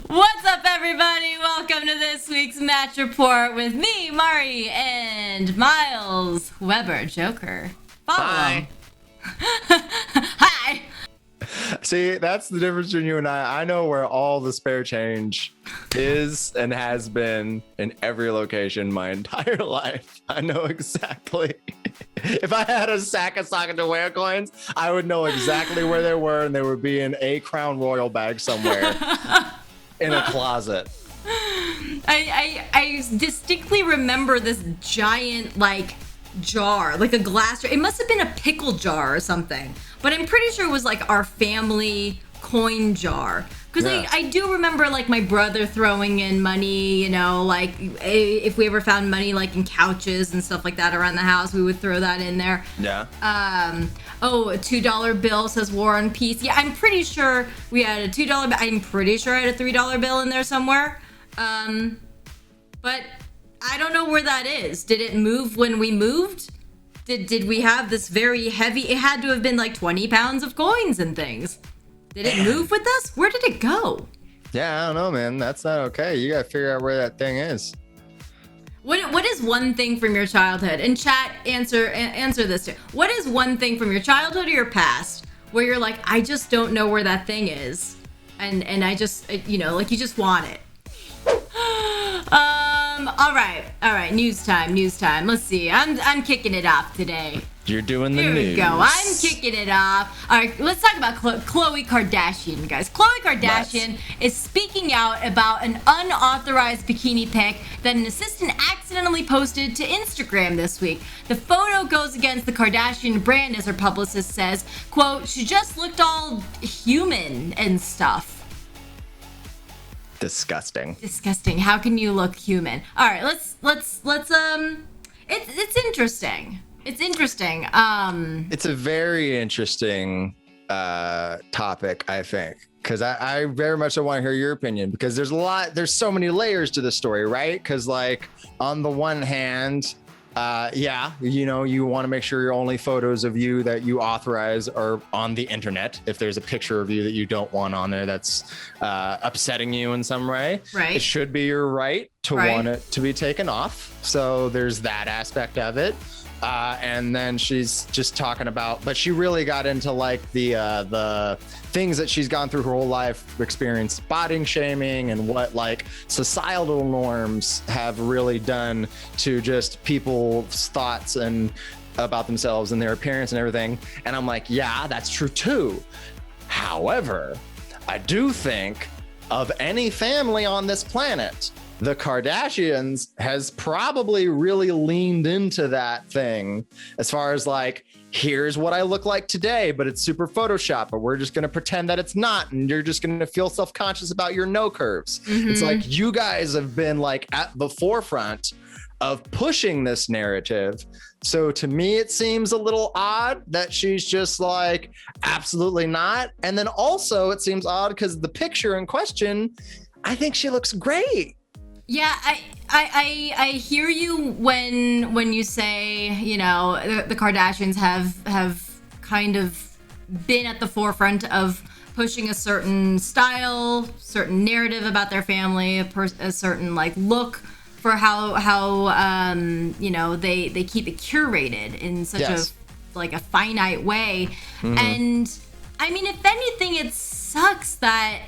What's up, everybody? Welcome to this week's Match Report with me, Mari, and Miles Weber Joker. Follow him. Hi. See, that's the difference between you and I. I know where all the spare change is and has been in every location my entire life. I know exactly. If I had a sack of Sacagawea coins, I would know exactly where they were, and they would be in a Crown Royal bag somewhere in a closet. I distinctly remember this giant, jar, like a glass jar. It must have been a pickle jar or something, but I'm pretty sure it was like our family coin jar, because I do remember like my brother throwing in money, if we ever found money like in couches and stuff like that around the house, we would throw that in there. A $2 bill, says War and Peace. Yeah, I'm pretty sure we had a $2 bill. I'm pretty sure I had a $3 bill in there somewhere, but I don't know where that is. Did it move when we moved? Did we have this very heavy, it had to have been like 20 pounds of coins and things. Did it move with us? Where did it go? Yeah, I don't know, man. That's not okay. You gotta figure out where that thing is. What is one thing from your childhood? And chat, answer this too. What is one thing from your childhood or your past where you're like, I just don't know where that thing is, and I just, you just want it. All right. News time. Let's see. I'm kicking it off today. You're doing the Here news. we go. I'm kicking it off. All right, let's talk about Khloé Kardashian, guys. Khloé Kardashian is speaking out about an unauthorized bikini pic that an assistant accidentally posted to Instagram this week. The photo goes against the Kardashian brand, as her publicist says. Quote, she just looked all human and stuff. Disgusting. How can you look human? All right, let's it's interesting. It's interesting. It's a very interesting topic, I think, because I very much want to hear your opinion, because there's so many layers to the story, right? Because like on the one hand, you want to make sure your only photos of you that you authorize are on the internet. If there's a picture of you that you don't want on there that's upsetting you in some way, right, it should be your right to want it to be taken off. So there's that aspect of it. And then she's just talking about, but she really got into like the things that she's gone through her whole life, experienced body shaming, and what like societal norms have really done to just people's thoughts and about themselves and their appearance and everything. And I'm like, yeah, that's true too. However, I do think of any family on this planet, the Kardashians has probably really leaned into that thing as far as like, here's what I look like today, but it's super Photoshop, but we're just going to pretend that it's not. And you're just going to feel self-conscious about your no curves. Mm-hmm. It's like, you guys have been like at the forefront of pushing this narrative. So to me, it seems a little odd that she's just like, absolutely not. And then also it seems odd because the picture in question, I think she looks great. Yeah, I hear you when you say, the Kardashians have kind of been at the forefront of pushing a certain style, certain narrative about their family, a certain like look for how they keep it curated in such a finite way. Mm-hmm. And I mean, if anything, it sucks that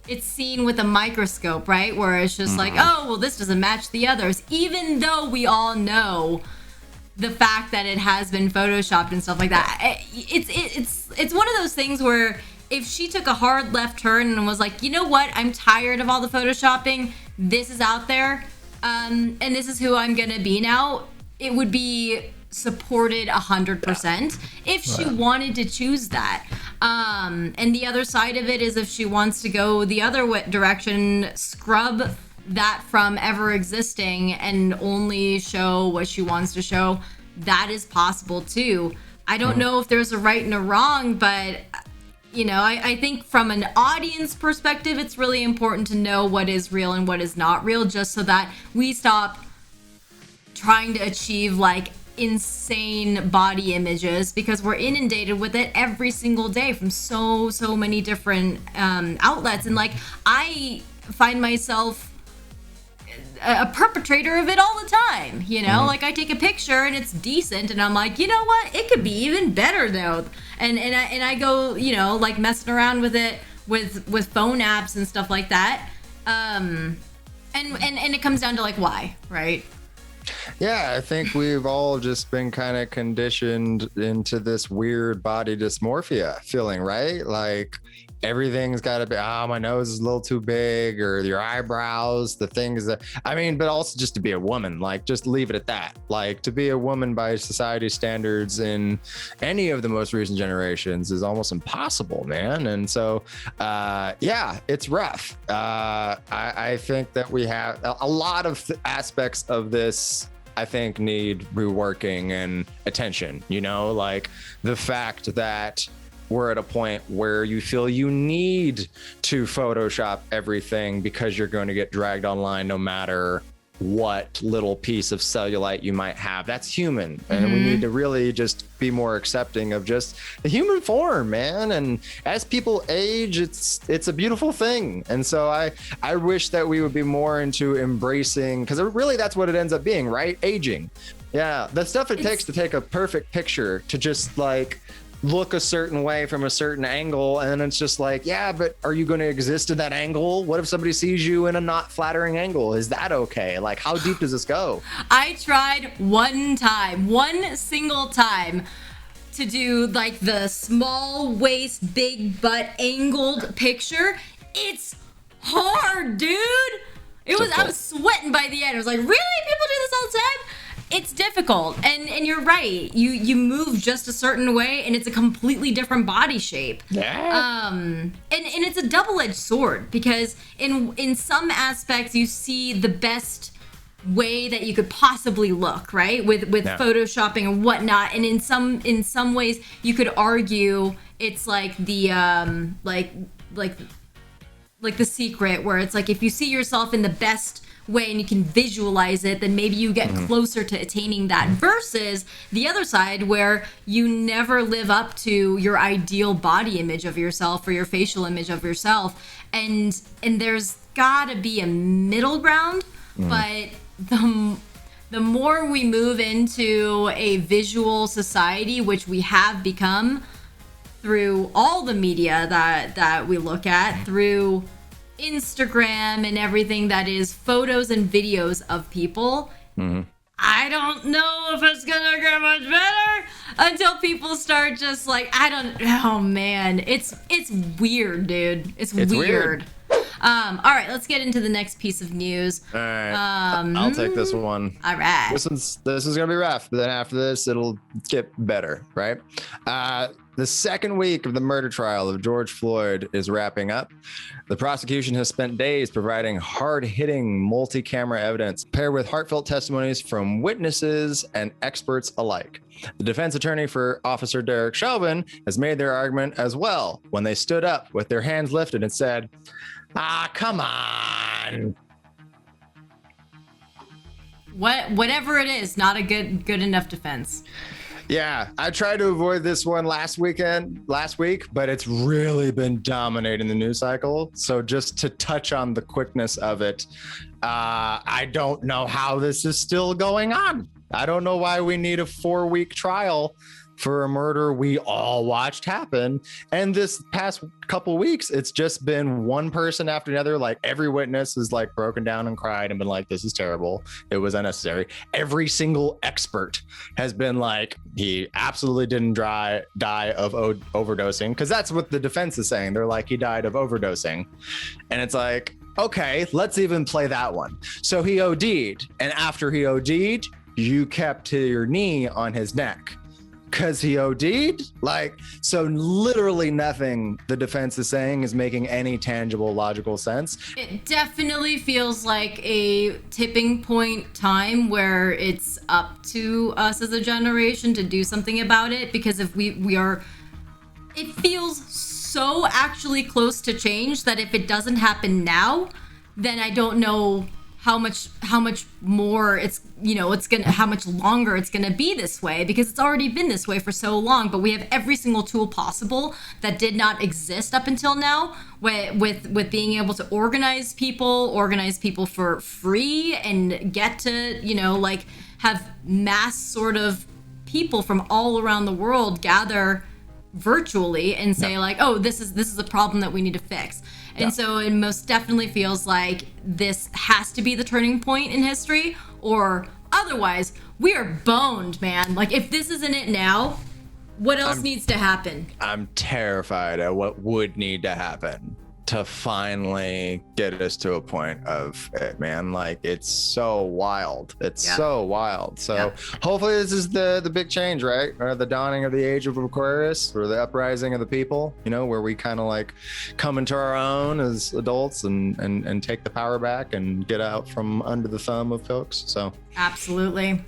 it's seen with a microscope, right? Where it's just like, oh, well, this doesn't match the others, even though we all know the fact that it has been photoshopped and stuff like that. It's one of those things where if she took a hard left turn and was like, you know what, I'm tired of all the photoshopping, this is out there, and this is who I'm gonna be now, it would be supported 100% if she wanted to choose that. And the other side of it is, if she wants to go the other direction, scrub that from ever existing and only show what she wants to show, that is possible too. I don't know if there's a right and a wrong, but I think from an audience perspective, it's really important to know what is real and what is not real, just so that we stop trying to achieve like insane body images because we're inundated with it every single day from so many different outlets. And like, I find myself a perpetrator of it all the time, you know. Like, I take a picture and it's decent and I'm like, you know what, it could be even better though, and I go, you know, like messing around with it with phone apps and stuff like that, and it comes down to like, why, right? Yeah, I think we've all just been kind of conditioned into this weird body dysmorphia feeling, right? Like, everything's got to be, my nose is a little too big, or your eyebrows, the things that, I mean, but also just to be a woman, like, just leave it at that. Like, to be a woman by society standards in any of the most recent generations is almost impossible, man. And so, yeah, it's rough. I think that we have a lot of aspects of this, I think, need reworking and attention, you know, like the fact that we're at a point where you feel you need to Photoshop everything because you're going to get dragged online no matter what little piece of cellulite you might have. That's human. And we need to really just be more accepting of just the human form, man. And as people age, it's a beautiful thing. And so I wish that we would be more into embracing, because really that's what it ends up being, right? Aging. Yeah, the stuff it takes to take a perfect picture, to just like look a certain way from a certain angle, and it's just like, yeah, but are you going to exist in that angle? What if somebody sees you in a not flattering angle? Is that okay? Like, how deep does this go? I tried one single time to do like the small waist, big butt angled picture. It's hard, dude. I was sweating by the end. I was like, really? People do this all the time? It's difficult, and you're right. You move just a certain way, and it's a completely different body shape. Yeah. And it's a double-edged sword, because in some aspects you see the best way that you could possibly look, right? With photoshopping and whatnot, and in some ways you could argue it's like the like The Secret, where it's like, if you see yourself in the best way and you can visualize it, then maybe you get closer to attaining that, versus the other side where you never live up to your ideal body image of yourself or your facial image of yourself, and there's gotta be a middle ground. But the more we move into a visual society, which we have become through all the media that we look at, through Instagram and everything that is photos and videos of people, I don't know if it's gonna get much better until people start just like, oh man, it's weird, dude. It's weird. All right, let's get into the next piece of news. All right, I'll take this one. All right. This is gonna be rough, but then after this, it'll get better, right? The second week of the murder trial of George Floyd is wrapping up. The prosecution has spent days providing hard-hitting multi-camera evidence paired with heartfelt testimonies from witnesses and experts alike. The defense attorney for Officer Derek Chauvin has made their argument as well when they stood up with their hands lifted and said, come on. Whatever it is, not a good enough defense. Yeah, I tried to avoid this one last week, but it's really been dominating the news cycle. So just to touch on the quickness of it, I don't know how this is still going on. I don't know why we need a 4-week trial for a murder we all watched happen. And this past couple weeks, it's just been one person after another. Like, every witness has like broken down and cried and been like, this is terrible. It was unnecessary. Every single expert has been like, he absolutely didn't die of overdosing. Because that's what the defense is saying. They're like, he died of overdosing. And it's like, okay, let's even play that one. So he OD'd. And after he OD'd, you kept to your knee on his neck. Because he OD'd? Like, so literally nothing the defense is saying is making any tangible, logical sense. It definitely feels like a tipping point time where it's up to us as a generation to do something about it. Because if we are, it feels so actually close to change that if it doesn't happen now, then I don't know how much more it's, how much longer it's gonna be this way, because it's already been this way for so long. But we have every single tool possible that did not exist up until now, with being able to organize people for free, and get to have mass sort of people from all around the world gather virtually and say oh, this is a problem that we need to fix. And so it most definitely feels like this has to be the turning point in history, or otherwise we are boned, man. Like, if this isn't it now, what else needs to happen? I'm terrified at what would need to happen to finally get us to a point of it, man. Like, it's so wild. So wild. So hopefully this is the big change, right? Or the dawning of the age of Aquarius, or the uprising of the people, where we kind of like come into our own as adults and take the power back and get out from under the thumb of folks. So absolutely.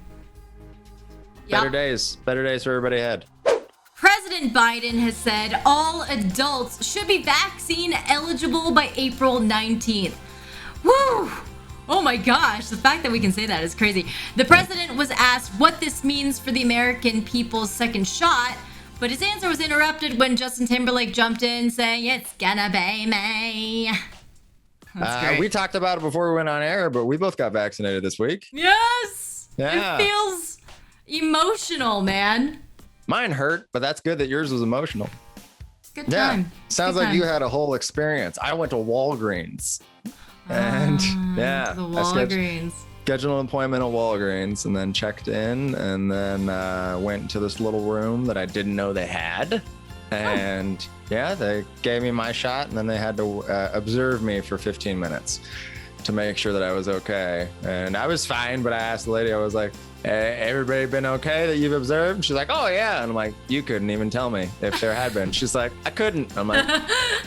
Better days for everybody ahead. President Biden has said all adults should be vaccine eligible by April 19th. Woo! Oh my gosh, the fact that we can say that is crazy. The president was asked what this means for the American people's second shot, but his answer was interrupted when Justin Timberlake jumped in saying, "It's gonna be me." That's great. We talked about it before we went on air, but we both got vaccinated this week. Yes! Yeah. It feels emotional, man. Mine hurt, but that's good that yours was emotional. Good time. Yeah. Sounds like you had a whole experience. I went to Walgreens. And the Walgreens. Scheduled an appointment at Walgreens, and then checked in, and then went to this little room that I didn't know they had. And they gave me my shot, and then they had to observe me for 15 minutes to make sure that I was okay. And I was fine, but I asked the lady, I was like, everybody been okay that you've observed? She's like, oh yeah. And I'm like, you couldn't even tell me if there had been. She's like, I couldn't. I'm like,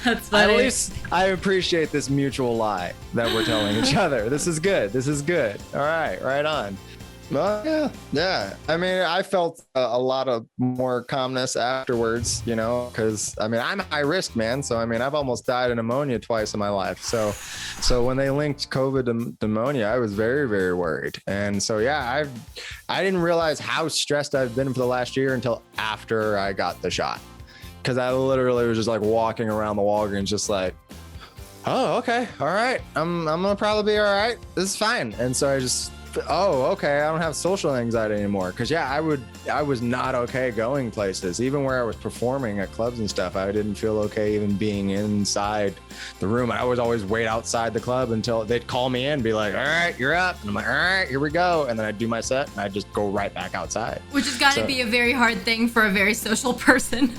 that's funny. At least I appreciate this mutual lie that we're telling each other. This is good. All right on. Well, yeah. I mean, I felt a lot of more calmness afterwards, because I'm high risk, man. So I've almost died of pneumonia twice in my life. So when they linked COVID to pneumonia, I was very, very worried. And so I didn't realize how stressed I've been for the last year until after I got the shot, because I literally was just like walking around the Walgreens, just like, oh, okay, all right, I'm gonna probably be all right. This is fine. And so I just, oh, okay, I don't have social anxiety anymore. Because I was not okay going places, even where I was performing at clubs and stuff. I didn't feel okay even being inside the room. I was always wait outside the club until they'd call me in, be like, all right, you're up. And I'm like, all right, here we go. And then I'd do my set and I'd just go right back outside. Which has got to be a very hard thing for a very social person.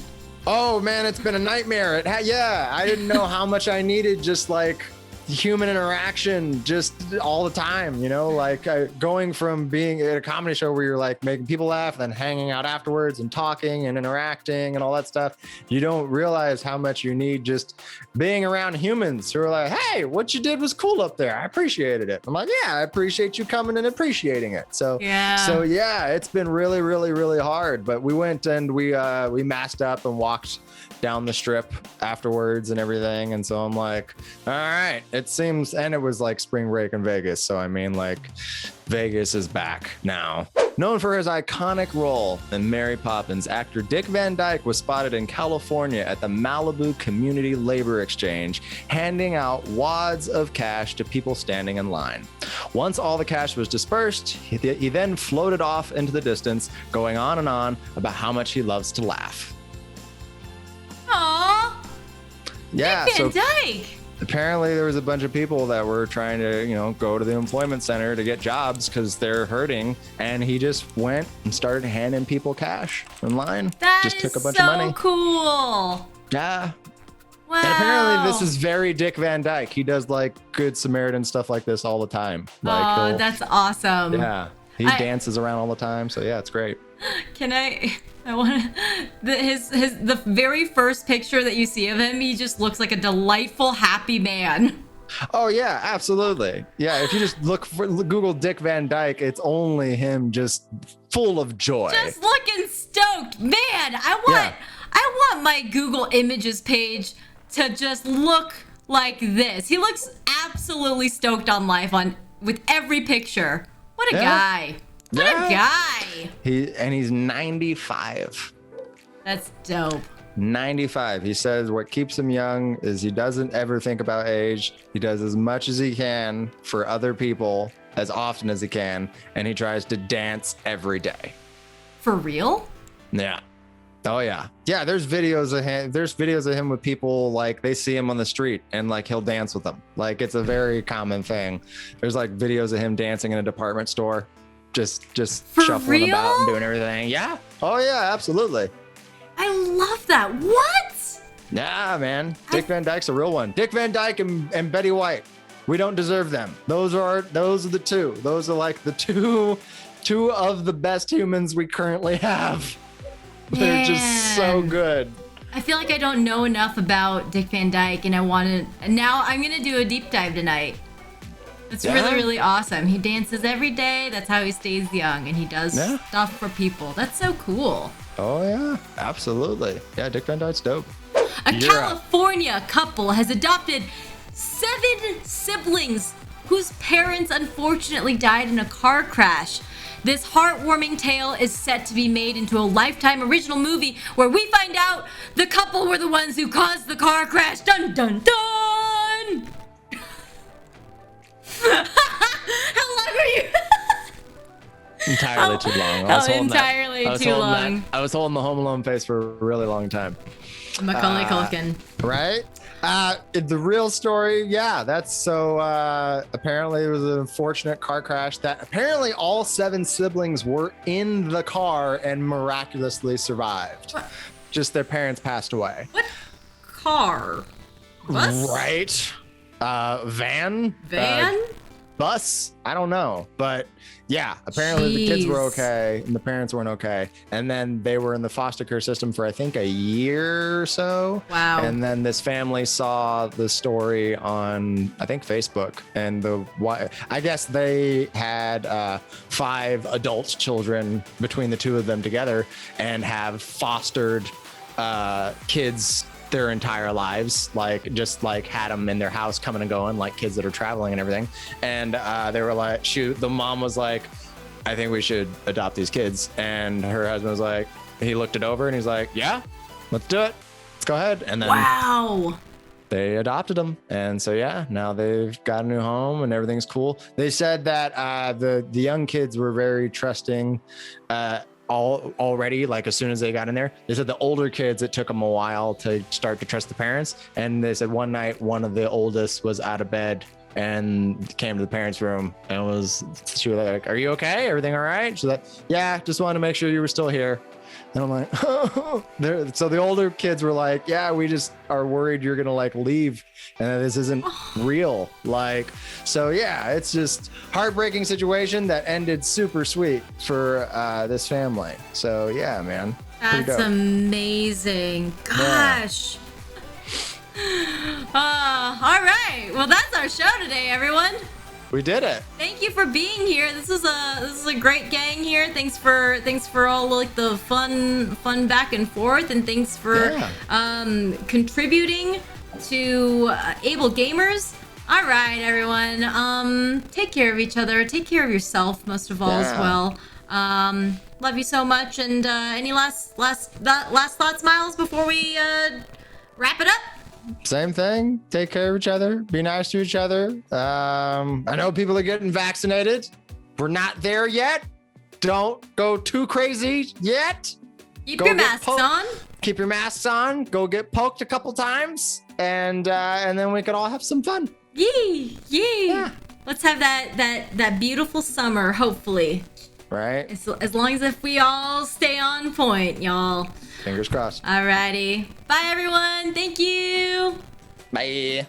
Oh man, it's been a nightmare. I didn't know how much I needed just like human interaction just all the time, like going from being at a comedy show where you're like making people laugh, then hanging out afterwards and talking and interacting and all that stuff. You don't realize how much you need just being around humans who are like, hey, what you did was cool up there. I appreciated it. I'm like, yeah, I appreciate you coming and appreciating it. So it's been really, really, really hard. But we went and we masked up and walked down the strip afterwards and everything. And so I'm like, all right, it seems, and it was like spring break in Vegas. So Vegas is back now. Known for his iconic role in Mary Poppins, actor Dick Van Dyke was spotted in California at the Malibu Community Labor Exchange, handing out wads of cash to people standing in line. Once all the cash was dispersed, he then floated off into the distance, going on and on about how much he loves to laugh. Aww. Yeah. Dick Van Dyke. Apparently there was a bunch of people that were trying to, go to the employment center to get jobs because they're hurting. And he just went and started handing people cash in line. Just took a bunch of money. So cool. Yeah. Wow. And apparently this is very Dick Van Dyke. He does like Good Samaritan stuff like this all the time. Oh, that's awesome. Yeah. He dances around all the time. So yeah, it's great. I want the very first picture that you see of him, he just looks like a delightful, happy man. Oh yeah, absolutely. Yeah, if you just Google Dick Van Dyke, it's only him just full of joy. Just looking stoked. Man, I want my Google Images page to just look like this. He looks absolutely stoked on life on with every picture. What a Yeah. guy. What a guy. He's 95. That's dope. 95. He says what keeps him young is he doesn't ever think about age. He does as much as he can for other people as often as he can, and he tries to dance every day. For real? Yeah. Oh yeah. Yeah, there's videos of him with people, like they see him on the street and like he'll dance with them. Like it's a very common thing. There's like videos of him dancing in a department store, just For shuffling real? about and doing everything. Yeah. Oh yeah, absolutely. I love that. What? Yeah, man. Dick Van Dyke's a real one. Dick Van Dyke and Betty White. We don't deserve them. Those are the two. Those are like the two of the best humans we currently have. They're just so good. I feel like I don't know enough about Dick Van Dyke, and now I'm gonna do a deep dive tonight. It's really, really awesome. He dances every day. That's how he stays young, and he does stuff for people. That's so cool. Oh yeah, absolutely. Yeah, Dick Van Dyke's dope. A California couple has adopted 7 siblings whose parents unfortunately died in a car crash. This heartwarming tale is set to be made into a Lifetime original movie where we find out the couple were the ones who caused the car crash. Dun dun dun! How long are you? Entirely too long. I was holding the Home Alone face for a really long time. Macaulay Culkin. Right? The real story, yeah, that's so apparently it was an unfortunate car crash that apparently all 7 siblings were in the car and miraculously survived. What? Just their parents passed away. What car? Bus? Right. Van? Bus? I don't know. But yeah, apparently the kids were okay and the parents weren't okay. And then they were in the foster care system for I think a year or so. Wow. And then this family saw the story on I think Facebook, and I guess they had 5 adult children between the 2 of them together and have fostered kids their entire lives, like just like had them in their house coming and going like kids that are traveling and everything. And they were like, shoot, the mom was like, I think we should adopt these kids. And her husband was like, he looked it over and he's like, yeah, let's do it, let's go ahead. And then wow, they adopted them. And so yeah, now they've got a new home and everything's cool. They said that the young kids were very trusting already, like as soon as they got in there. They said the older kids, it took them a while to start to trust the parents. And they said one night one of the oldest was out of bed and came to the parents' room and she was like, are you okay, everything all right? She's like, yeah, just wanted to make sure you were still here. And I'm like, oh. So the older kids were like, yeah, we just are worried you're gonna like leave and that this isn't real. Like, so yeah, it's just heartbreaking situation that ended super sweet for this family. So yeah, man. That's amazing. Gosh. Yeah. All right. Well, that's our show today, everyone. We did it. Thank you for being here. This is a great gang here. Thanks for all like the fun back and forth, and thanks for contributing to Able Gamers. All right, everyone. Take care of each other. Take care of yourself most of all as well. Love you so much. And any last thoughts, Miles, before we wrap it up? Same thing. Take care of each other. Be nice to each other. I know people are getting vaccinated. We're not there yet. Don't go too crazy yet. Keep your masks on. Keep your masks on. Go get poked a couple times, and then we can all have some fun. Yee. Yeah. Let's have that beautiful summer, hopefully. Right. As long as if we all stay on point, y'all. Fingers crossed. Alrighty. Bye, everyone. Thank you. Bye.